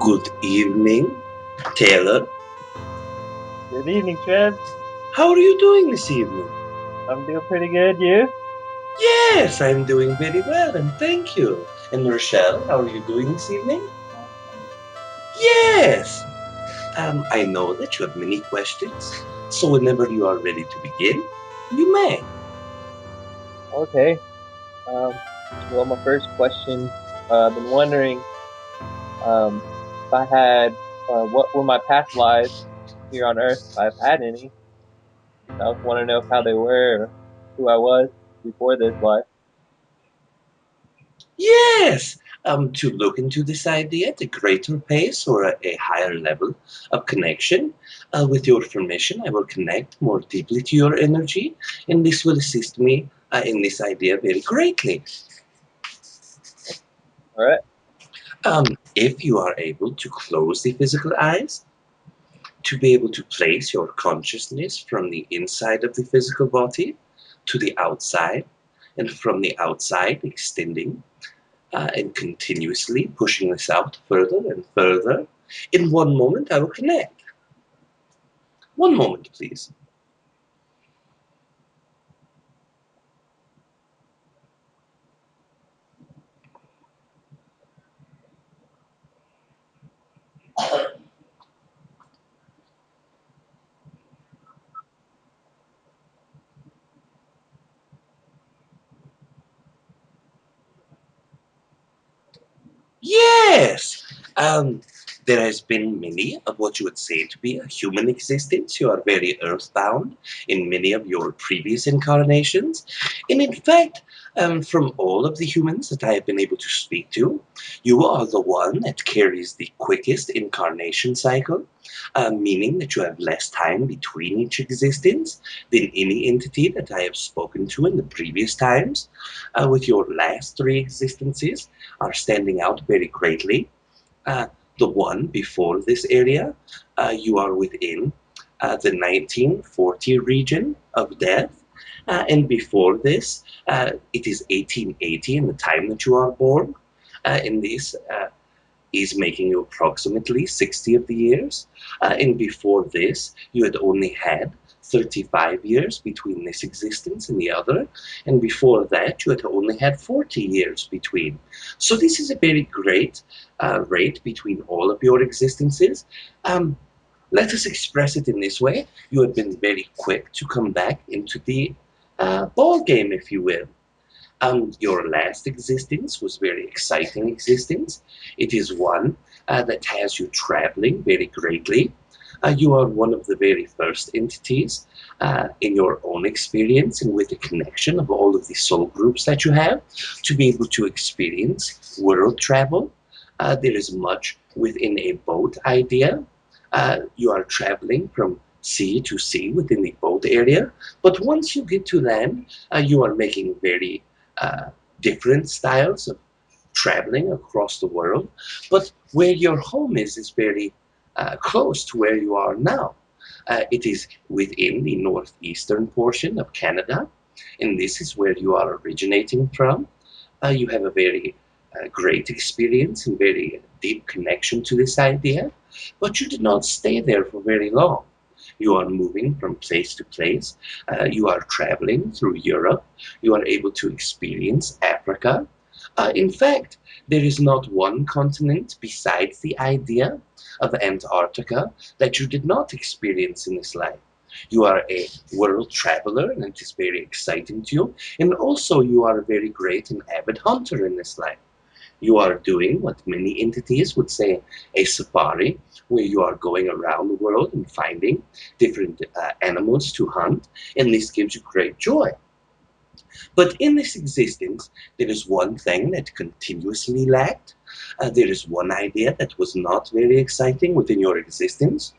Good evening, Taylor. Good evening, Treb. How are you doing this evening? I'm doing pretty good. You? Yes, I'm doing very well, and thank you. And Rochelle, how are you doing this evening? Yes. I know that you have many questions, so whenever you are ready to begin, you may. Okay. Um, well, my first question. I've been wondering if I had what were my past lives here on Earth, if I've had any. I also want to know how they were, or who I was before this life. Yes. To look into this idea at a greater pace or a higher level of connection, with your permission, I will connect more deeply to your energy, and this will assist me in this idea very greatly. All right. If you are able to close the physical eyes, to be able to place your consciousness from the inside of the physical body to the outside, and from the outside extending and continuously pushing this out further and further. In one moment, I will connect. One moment, please. Yes. Um, there has been many of what you would say to be a human existence. You are very earthbound in many of your previous incarnations. And in fact, from all of the humans that I have been able to speak to, you are the one that carries the quickest incarnation cycle, meaning that you have less time between each existence than any entity that I have spoken to in the previous times. With your last three existences, are standing out very greatly. Uh, the one before this area, you are within the 1940 region of death. And before this, it is 1880 in the time that you are born. And this is making you approximately 60 of the years. And before this, you had only had 35 years between this existence and the other. And before that, you had only had 40 years between. So this is a very great rate between all of your existences. Um, let us express it in this way. You have been very quick to come back into the ball game, if you will. Your last existence was very exciting existence. It is one that has you traveling very greatly. You are one of the very first entities in your own experience and with the connection of all of the soul groups that you have to be able to experience world travel. There is much within a boat idea. You are traveling from sea to sea within the boat area, but once you get to land, you are making very uh, different styles of traveling across the world, but where your home is very close to where you are now. It is within the northeastern portion of Canada, and this is where you are originating from. You have a very great experience and very deep connection to this idea, but you did not stay there for very long. You are moving from place to place. You are traveling through Europe. You are able to experience Africa. In fact, there is not one continent besides the idea of Antarctica that you did not experience in this life. You are a world traveler, and it is very exciting to you. And also, you are a very great and avid hunter in this life. You are doing what many entities would say a safari, where you are going around the world and finding different animals to hunt, and this gives you great joy. But in this existence, there is one thing that continuously lacked. There is one idea that was not very exciting within your existence.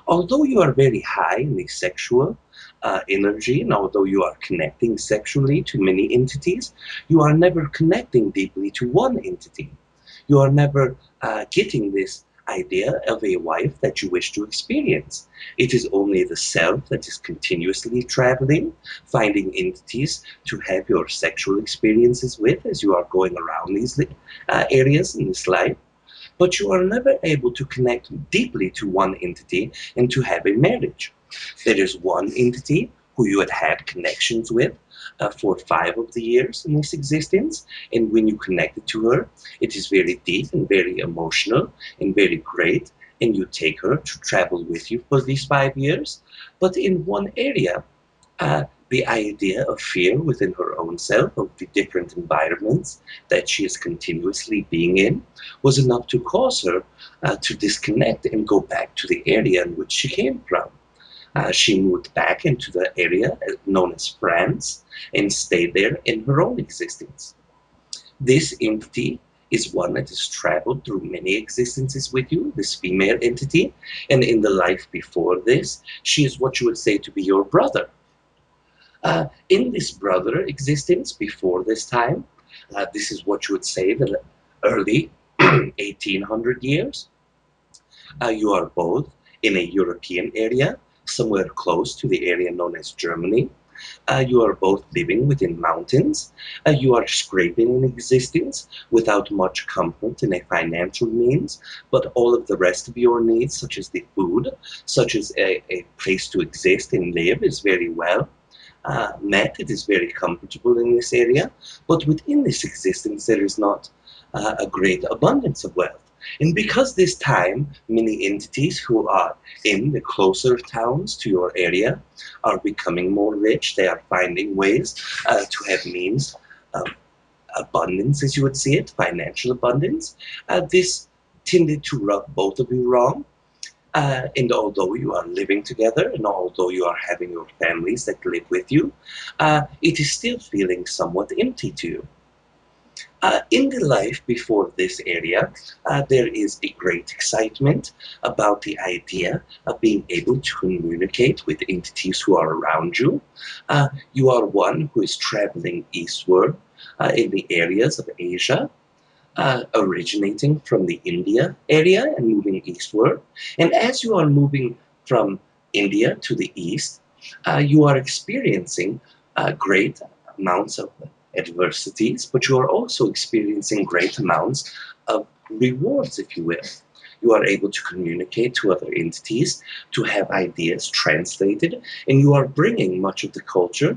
Although you are very high in the sexual energy, and although you are connecting sexually to many entities, you are never connecting deeply to one entity. You are never getting this idea of a wife that you wish to experience. It is only the self that is continuously traveling, finding entities to have your sexual experiences with as you are going around these areas in this life. but you are never able to connect deeply to one entity and to have a marriage. There is one entity who you had had connections with for 5 of the years in this existence, and when you connected to her, it is very deep and very emotional and very great, and you take her to travel with you for these 5 years. But in one area, the idea of fear within her own self, of the different environments that she is continuously being in, was enough to cause her to disconnect and go back to the area in which she came from. She moved back into the area known as France and stayed there in her own existence. This entity is one that has traveled through many existences with you, this female entity, and in the life before this, she is what you would say to be your brother. In this brother existence before this time, this is what you would say the early 1800 years. You are both in a European area, somewhere close to the area known as Germany. You are both living within mountains. You are scraping in existence without much comfort in a financial means, but all of the rest of your needs, such as the food, such as a place to exist and live, is very well met. It is very comfortable in this area, but within this existence, there is not a great abundance of wealth. And because this time, many entities who are in the closer towns to your area are becoming more rich, they are finding ways to have means of abundance, as you would see it, financial abundance. This tended to rub both of you wrong, and although you are living together and although you are having your families that live with you, it is still feeling somewhat empty to you. In the life before this area, there is a great excitement about the idea of being able to communicate with entities who are around you. You are one who is traveling eastward in the areas of Asia, originating from the India area and moving eastward. And as you are moving from India to the east, you are experiencing great amounts of adversities, but you are also experiencing great amounts of rewards, if you will. You are able to communicate to other entities, to have ideas translated, and you are bringing much of the culture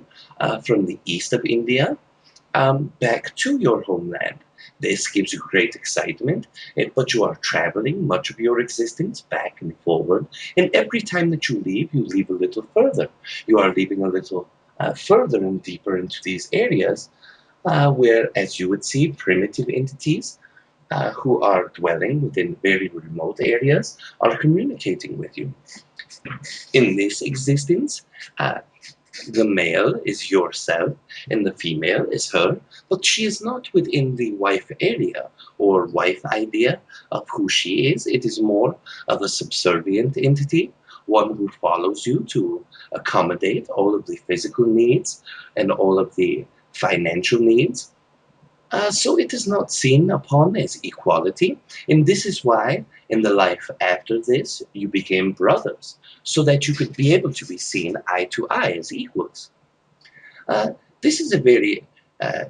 from the east of India back to your homeland. This gives you great excitement, but you are traveling much of your existence back and forward. And every time that you leave a little further. You are leaving a little further and deeper into these areas where, as you would see, primitive entities who are dwelling within very remote areas are communicating with you. In this existence, uh, the male is yourself and the female is her, but she is not within the wife area or wife idea of who she is. It is more of a subservient entity, one who follows you to accommodate all of the physical needs and all of the financial needs. So it is not seen upon as equality, and this is why in the life after this you became brothers, so that you could be able to be seen eye to eye as equals. Uh, this is a very uh,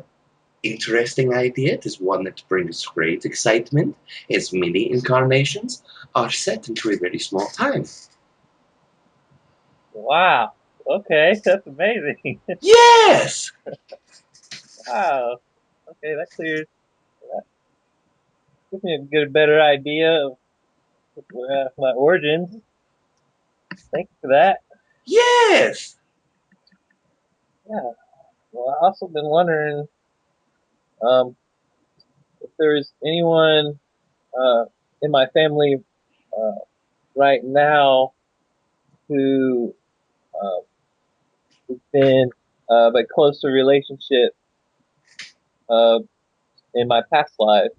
interesting idea. It is one that brings great excitement, as many incarnations are set into a very small time. Wow. Okay, that's amazing. Yes! Wow. Okay, that gives me a good, better idea of my origins. Thank you for that. Yes! Yeah. Well, I also been wondering um, if there's anyone uh, in my family uh, right now who uh, has been a closer relationship uh, in my past life.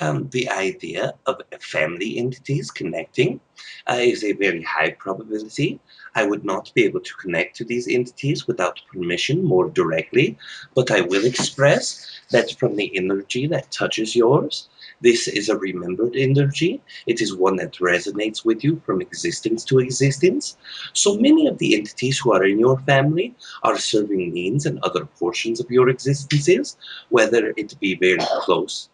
The idea of family entities connecting is a very high probability. I would not be able to connect to these entities without permission more directly, but I will express that from the energy that touches yours, this is a remembered energy. It is one that resonates with you from existence to existence. So many of the entities who are in your family are serving means and other portions of your existences, whether it be very close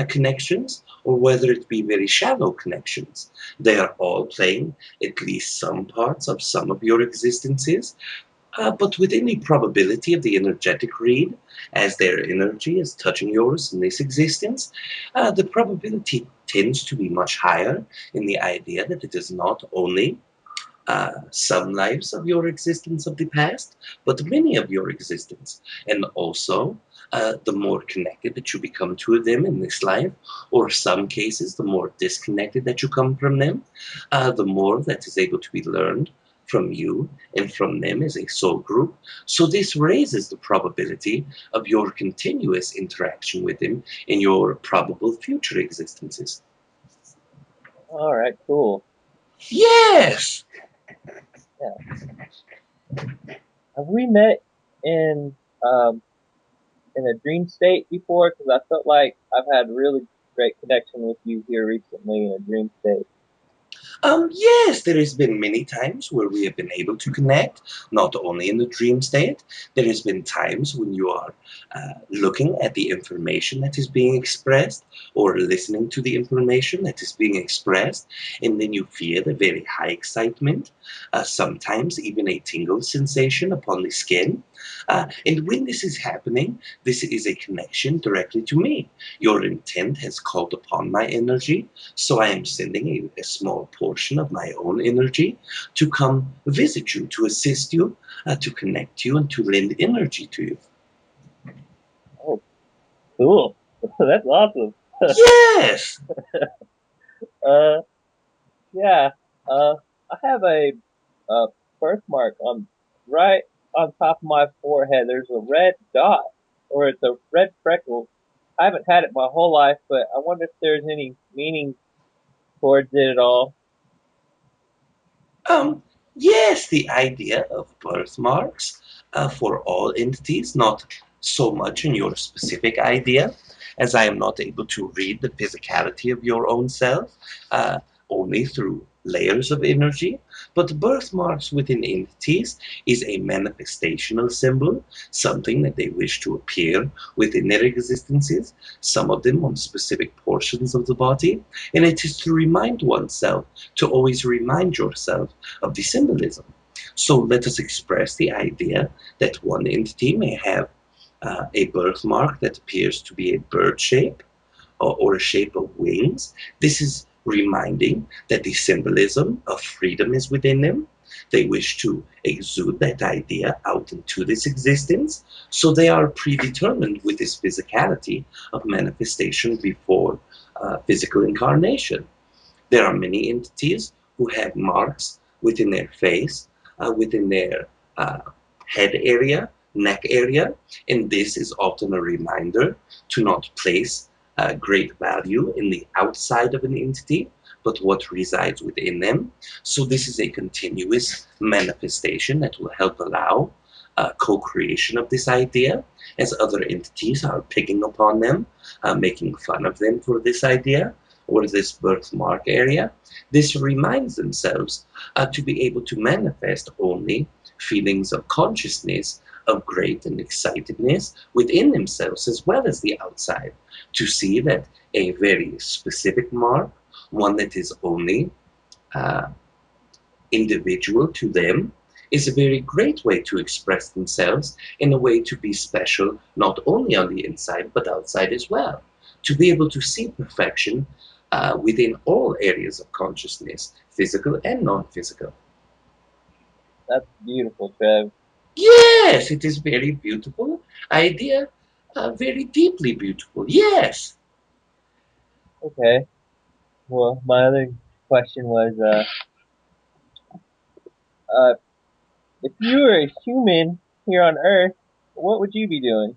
connections, or whether it be very shallow connections. They are all playing at least some parts of some of your existences, but with any probability of the energetic read, as their energy is touching yours in this existence, the probability tends to be much higher in the idea that it is not only some lives of your existence of the past, but many of your existence. And also, the more connected that you become to them in this life, or some cases, the more disconnected that you come from them, the more that is able to be learned from you and from them as a soul group. So this raises the probability of your continuous interaction with them in your probable future existences. All right, cool. Yes! Yeah. Have we met in um in a dream state before? Because I felt like I've had really great connection with you here recently in a dream state. Yes, there has been many times where we have been able to connect, not only in the dream state. There has been times when you are looking at the information that is being expressed or listening to the information that is being expressed, and then you feel a very high excitement, sometimes even a tingle sensation upon the skin. And when this is happening, this is a connection directly to me. Your intent has called upon my energy, so I am sending a small portion of my own energy to come visit you, to assist you, to connect you, and to lend energy to you. Oh, cool. That's awesome. Yes! uh, yeah. Uh, I have a birthmark on right on top of my forehead. There's a red dot, or it's a red freckle. I haven't had it my whole life, but I wonder if there's any meaning towards it at all. Um, yes, the idea of birthmarks for all entities, not so much in your specific idea, as I am not able to read the physicality of your own self, uh, only through layers of energy. But birthmarks within entities is a manifestational symbol, something that they wish to appear within their existences, some of them on specific portions of the body, and it is to remind oneself, to always remind yourself of the symbolism. So let us express the idea that one entity may have a birthmark that appears to be a bird shape or a shape of wings. This is reminding that the symbolism of freedom is within them. They wish to exude that idea out into this existence, so they are predetermined with this physicality of manifestation before physical incarnation. There are many entities who have marks within their face, within their uh, head area, neck area, and this is often a reminder to not place great value in the outside of an entity, but what resides within them. So, this is a continuous manifestation that will help allow co creation of this idea as other entities are picking upon them, making fun of them for this idea or this birthmark area. This reminds themselves to be able to manifest only feelings of consciousness, of great and excitedness within themselves as well as the outside, to see that a very specific mark, one that is only uh, individual to them, is a very great way to express themselves in a way to be special not only on the inside but outside as well. To be able to see perfection within all areas of consciousness, physical and non physical. That's beautiful, Trev. Yes, it is very beautiful idea, very deeply beautiful. Yes. Okay. Well, my other question was, uh, if you were a human here on Earth, what would you be doing?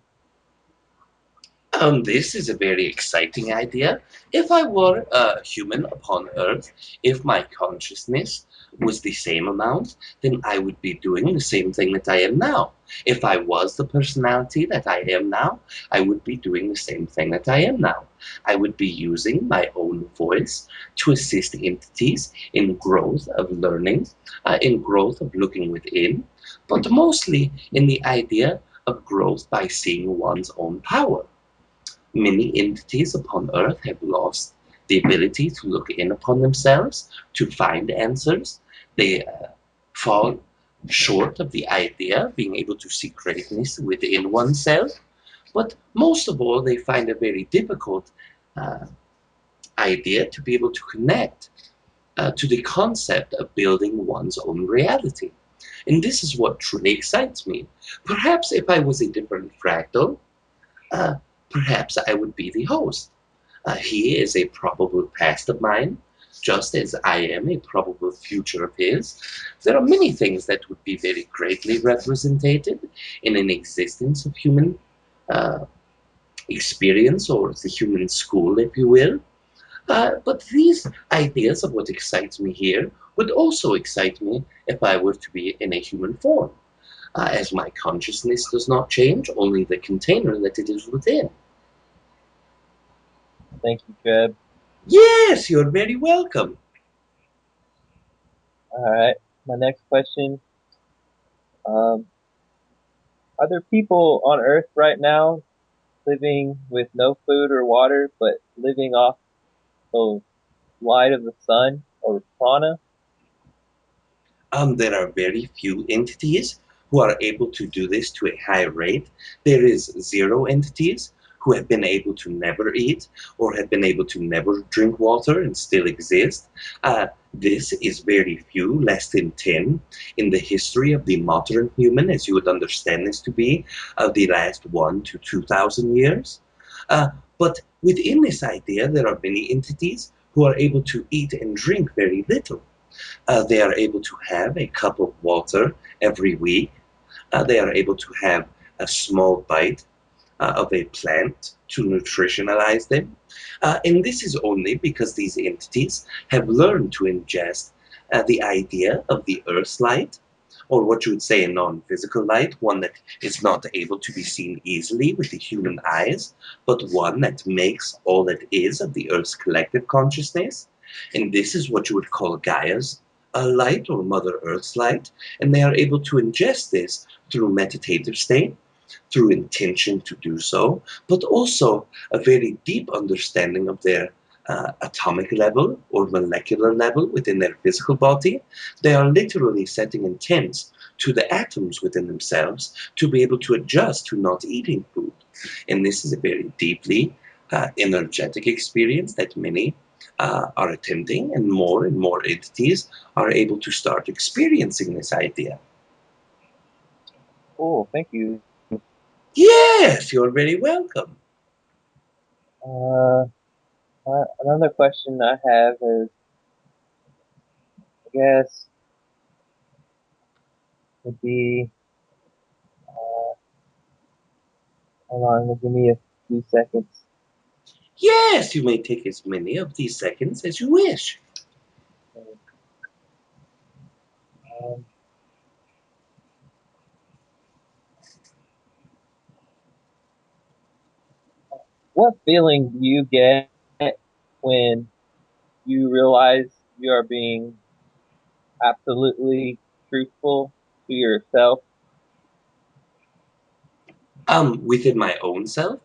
This is a very exciting idea. If I were a human upon Earth, if my consciousness was the same amount, then I would be doing the same thing that I am now. If I was the personality that I am now, I would be doing the same thing that I am now. I would be using my own voice to assist entities in growth of learning, in growth of looking within, but mostly in the idea of growth by seeing one's own power. Many entities upon Earth have lost the ability to look in upon themselves, to find answers. They fall short of the idea of being able to see greatness within oneself. But most of all, they find it very difficult uh, idea to be able to connect to the concept of building one's own reality. And this is what truly excites me. Perhaps if I was a different fractal, uh, perhaps I would be the host. He is a probable past of mine, just as I am a probable future of his. There are many things that would be very greatly represented in an existence of human uh, experience, or the human school, if you will. But these ideas of what excites me here would also excite me if I were to be in a human form, as my consciousness does not change, only the container that it is within. Thank you, Treb. Yes, you're very welcome. All right. My next question. Um, are there people on Earth right now living with no food or water, but living off the light of the sun or prana? There are very few entities who are able to do this to a high rate. There is zero entities who have been able to never eat or have been able to never drink water and still exist. This is very few, less than 10 in the history of the modern human, as you would understand this to be, of the last 1 to 2,000 years. Uh, but within this idea, there are many entities who are able to eat and drink very little. They are able to have a cup of water every week. They are able to have a small bite of a plant to nutritionalize them. And this is only because these entities have learned to ingest the idea of the Earth's light, or what you would say a non physical light, one that is not able to be seen easily with the human eyes, but one that makes all that is of the Earth's collective consciousness. And this is what you would call Gaia's light, or Mother Earth's light. And they are able to ingest this through meditative state, through intention to do so, but also a very deep understanding of their atomic level or molecular level within their physical body. They are literally setting intents to the atoms within themselves to be able to adjust to not eating food. And this is a very deeply energetic experience that many are attempting, and more entities are able to start experiencing this idea. Cool. Thank you. Yes, you're very welcome. Uh, Another question I have is, I guess, would be, hold on, give me a few seconds. Yes, you may take as many of these seconds as you wish. Um, what feeling do you get when you realize you are being absolutely truthful to yourself? Within my own self,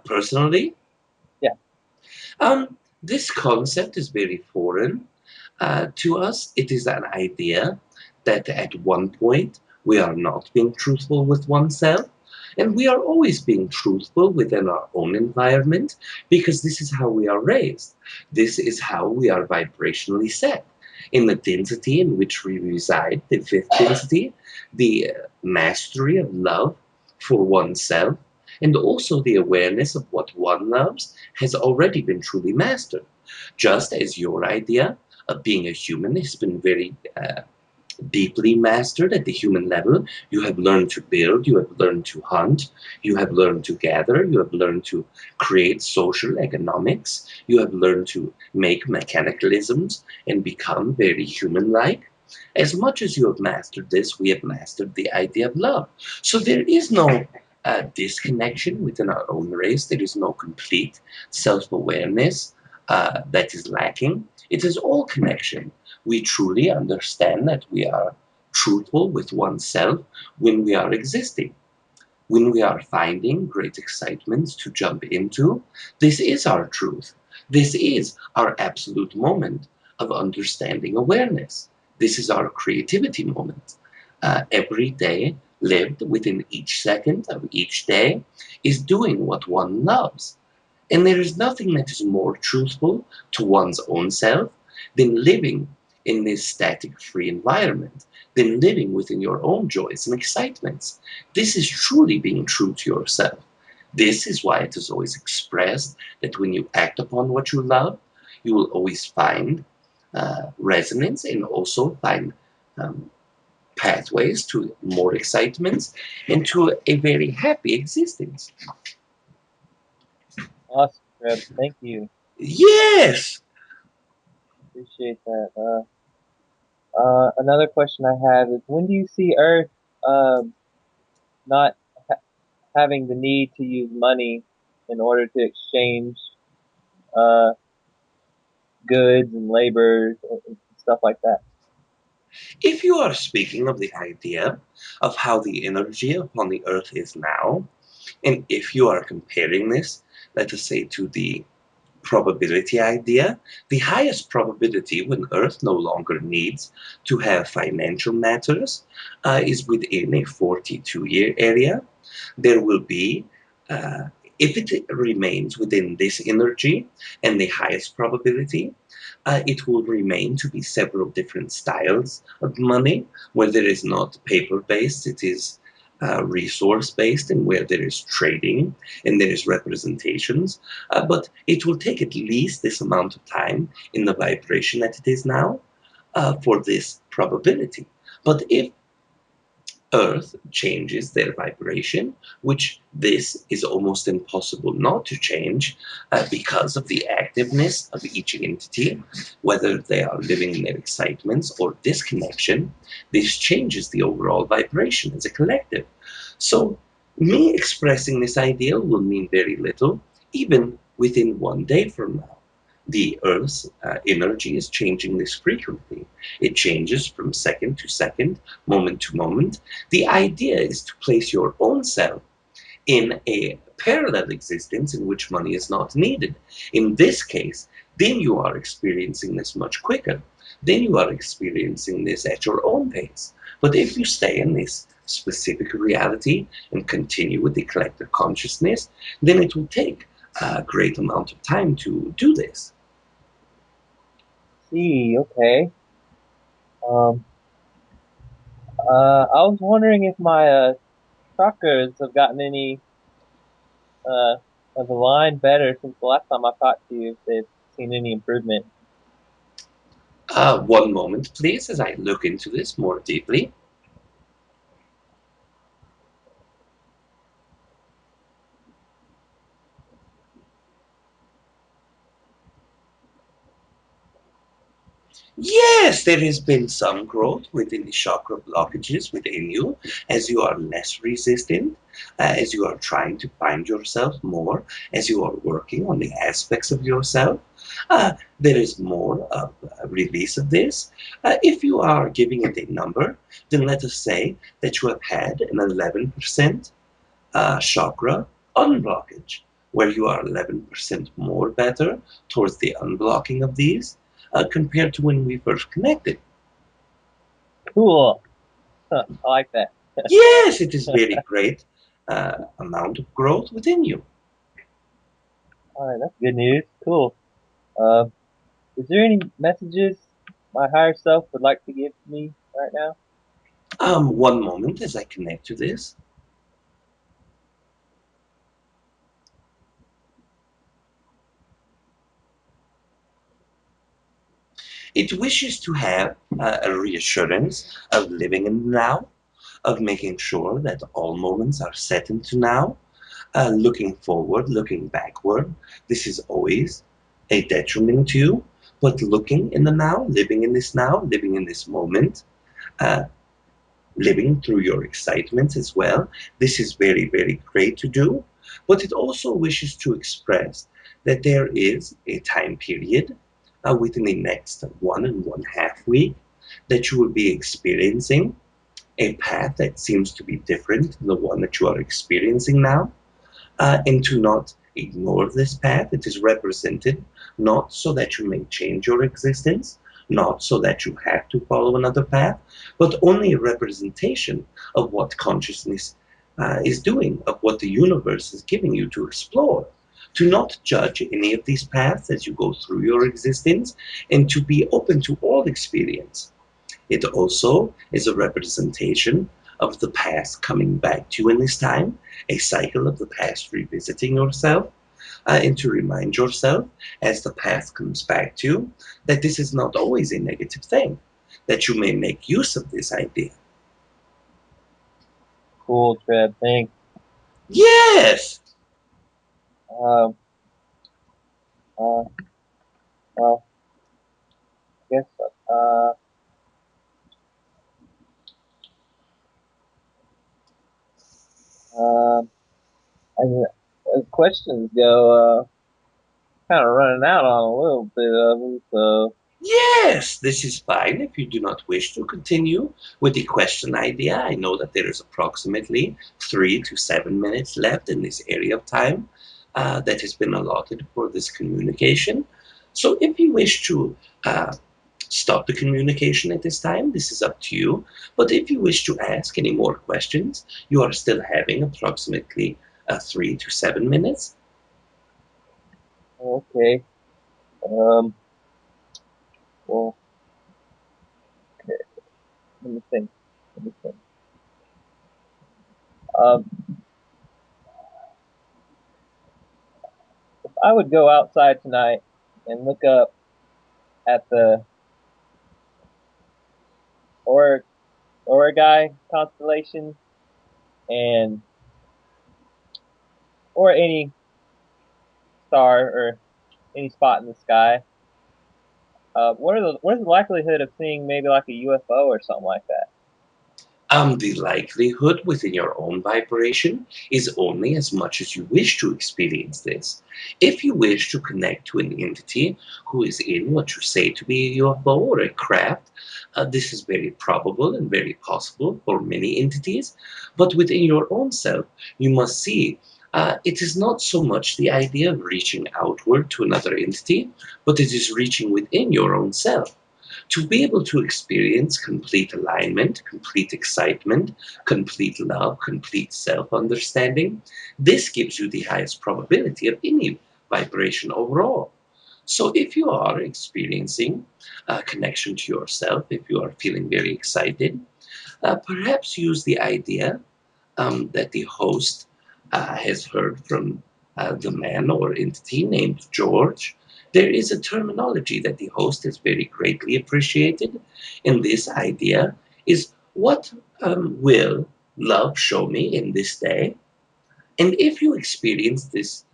personally, Yeah. this concept is very foreign to us. It is an idea that at one point we are not being truthful with oneself, and we are always being truthful within our own environment because this is how we are raised. This is how we are vibrationally set. In the density in which we reside, the fifth density, the mastery of love for oneself, and also the awareness of what one loves has already been truly mastered. Just as your idea of being a human has been very deeply mastered at the human level. You have learned to build, you have learned to hunt, you have learned to gather, you have learned to create social economics, you have learned to make mechanicalisms and become very human like. As much as you have mastered this, we have mastered the idea of love. So there is no disconnection within our own race. There is no complete self awareness that is lacking. It is all connection. We truly understand that we are truthful with oneself when we are existing. When we are finding great excitements to jump into, this is our truth. This is our absolute moment of understanding awareness. This is our creativity moment. Every day lived within each second of each day is doing what one loves. And there is nothing that is more truthful to one's own self than living in this static free environment, than living within your own joys and excitements. This is truly being true to yourself. This is why it is always expressed that when you act upon what you love, you will always find resonance and also find um, pathways to more excitements and to a very happy existence. Awesome, Treb. Thank you. Yes! Appreciate that. Another question I have is, when do you see Earth not ha- having the need to use money in order to exchange uh, goods and labor and stuff like that? If you are speaking of the idea of how the energy upon the earth is now, and if you are comparing this, let us say, to the probability idea, the highest probability when Earth no longer needs to have financial matters is within a 42-year area. There will be, uh, if it remains within this energy and the highest probability, it will remain to be several different styles of money, where there is not paper based, it is resource based, and where there is trading and there is representations. But it will take at least this amount of time in the vibration that it is now for this probability. But if Earth changes their vibration, which this is almost impossible not to change because of the activeness of each entity, whether they are living in their excitements or disconnection. This changes the overall vibration as a collective. So, me expressing this idea will mean very little, even within one day from now. The Earth's energy is changing this frequently. It changes from second to second, moment to moment. The idea is to place your own self in a parallel existence in which money is not needed. In this case, then you are experiencing this much quicker. Then you are experiencing this at your own pace. But if you stay in this specific reality and continue with the collective consciousness, then it will take a great amount of time to do this. See, okay. Um, I was wondering if my chakras have gotten any uh, have aligned better since the last time I talked to you. If they've seen any improvement. One moment, please, as I look into this more deeply. Yes, there has been some growth within the chakra blockages within you as you are less resistant, as you are trying to find yourself more, as you are working on the aspects of yourself. There is more of a release of this. If you are giving it a number, then let us say that you have had an 11% chakra unblockage, where you are 11% more better towards the unblocking of these compared to when we first connected. Cool. Huh, I like that. Yes, it is very great amount of growth within you. All right, that's good news. Cool. Uh, is there any messages my higher self would like to give me right now? One moment as I connect to this. It wishes to have a reassurance of living in the now, of making sure that all moments are set into now, looking forward, looking backward. This is always a detriment to you. But looking in the now, living in this now, living in this moment, uh, living through your excitements as well, this is very, very great to do. But it also wishes to express that there is a time period within the next 1.5 week that you will be experiencing a path that seems to be different than the one that you are experiencing now, and to not ignore this path. It is represented not so that you may change your existence, not so that you have to follow another path, but only a representation of what consciousness is doing, of what the universe is giving you to explore. To not judge any of these paths as you go through your existence, and to be open to all experience. It also is a representation of the past coming back to you in this time, a cycle of the past revisiting yourself, and to remind yourself as the past comes back to you that this is not always a negative thing, that you may make use of this idea. Cool, Treb. Thanks. Yes! Um, uh, well, I guess, um, as questions go, kind of running out on a little bit of them, so. Yes, this is fine if you do not wish to continue with the question idea. I know that there is approximately 3 to 7 minutes left in this area of time that has been allotted for this communication. So if you wish to stop the communication at this time, this is up to you. But if you wish to ask any more questions, you are still having approximately 3 to 7 minutes. Okay. Um, well, okay. Let me think. Let me think. Um, if I would go outside tonight and look up at the or Origai constellation and or any star or any spot in the sky, what is the likelihood of seeing maybe like a UFO or something like that? The likelihood within your own vibration is only as much as you wish to experience this. If you wish to connect to an entity who is in what you say to be a UFO or a craft, this is very probable and very possible for many entities. But within your own self, you must see it is not so much the idea of reaching outward to another entity, but it is reaching within your own self to be able to experience complete alignment, complete excitement, complete love, complete self understanding. This gives you the highest probability of any vibration overall. So, if you are experiencing a connection to yourself, if you are feeling very excited, perhaps use the idea that the host has heard from the man or entity named George. There is a terminology that the host has very greatly appreciated, and this idea is what will love show me in this day? And if you experience this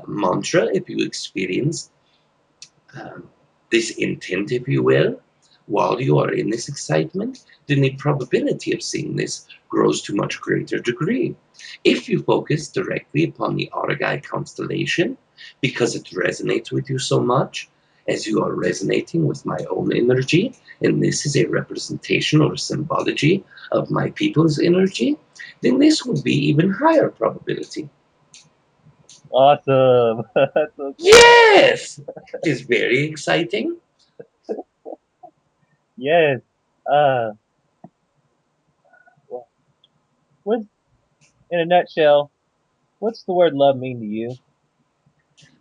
mantra, if you experience um, this intent, if you will, while you are in this excitement, then the probability of seeing this grows to much greater degree. If you focus directly upon the Argai constellation, because it resonates with you so much, as you are resonating with my own energy, and this is a representation or symbology of my people's energy, then this would be even higher probability. Awesome. That's so cool. Yes! It is very exciting. Yes. Uh, well, what's in a nutshell? What's the word love mean to you?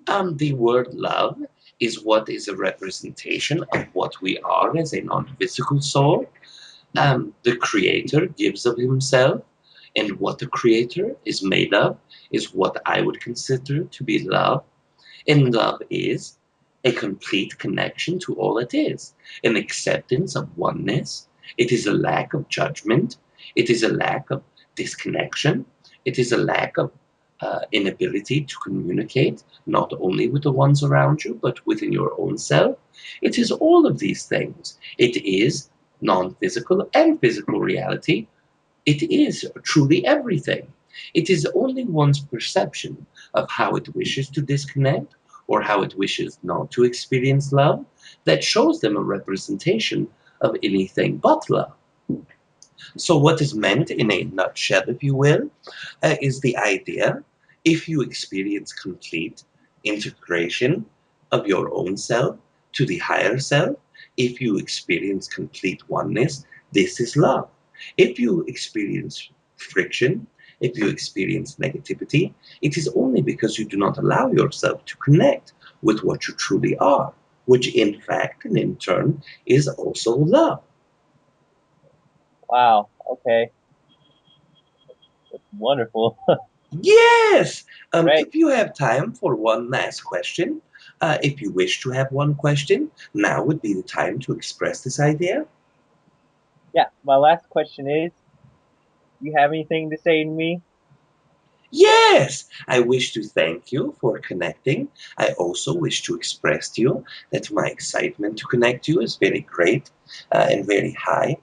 The word love is what is a representation of what we are as a non physical soul. The Creator gives of Himself, and what the Creator is made of is what I would consider to be love. And love is a complete connection to all it is, an acceptance of oneness. It is a lack of judgment. It is a lack of disconnection. It is a lack of inability to communicate, not only with the ones around you, but within your own self. It is all of these things. It is non physical and physical reality. It is truly everything. It is only one's perception of how it wishes to disconnect or how it wishes not to experience love that shows them a representation of anything but love. So, what is meant in a nutshell, if you will, is the idea if you experience complete integration of your own self to the higher self, if you experience complete oneness, this is love. If you experience friction, if you experience negativity, it is only because you do not allow yourself to connect with what you truly are, which in fact and in turn is also love. Wow. Okay. That's wonderful. Yes! Great. If you have time for one last question, if you wish to have one question, now would be the time to express this idea. Yeah. My last question is, you have anything to say to me? Yes, I wish to thank you for connecting. I also wish to express to you that my excitement to connect you is very great and very high.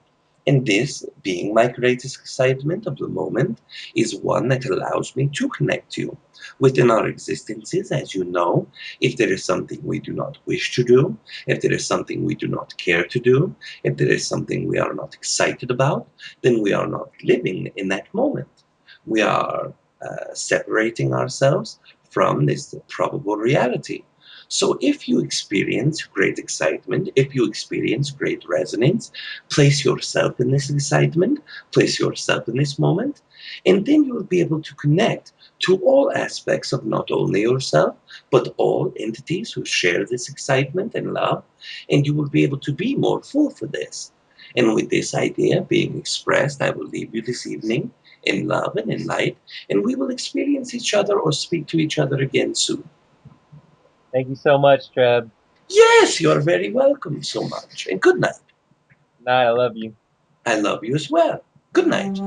And this, being my greatest excitement of the moment, is one that allows me to connect you. Within our existences, as you know, if there is something we do not wish to do, if there is something we do not care to do, if there is something we are not excited about, then we are not living in that moment. We are separating ourselves from this probable reality. So, if you experience great excitement, if you experience great resonance, place yourself in this excitement, place yourself in this moment, and then you will be able to connect to all aspects of not only yourself, but all entities who share this excitement and love, and you will be able to be more full for this. And with this idea being expressed, I will leave you this evening in love and in light, and we will experience each other or speak to each other again soon. Thank you so much, Treb. Yes, you're very welcome so much, and good night. Night. I love you. I love you as well. Good night.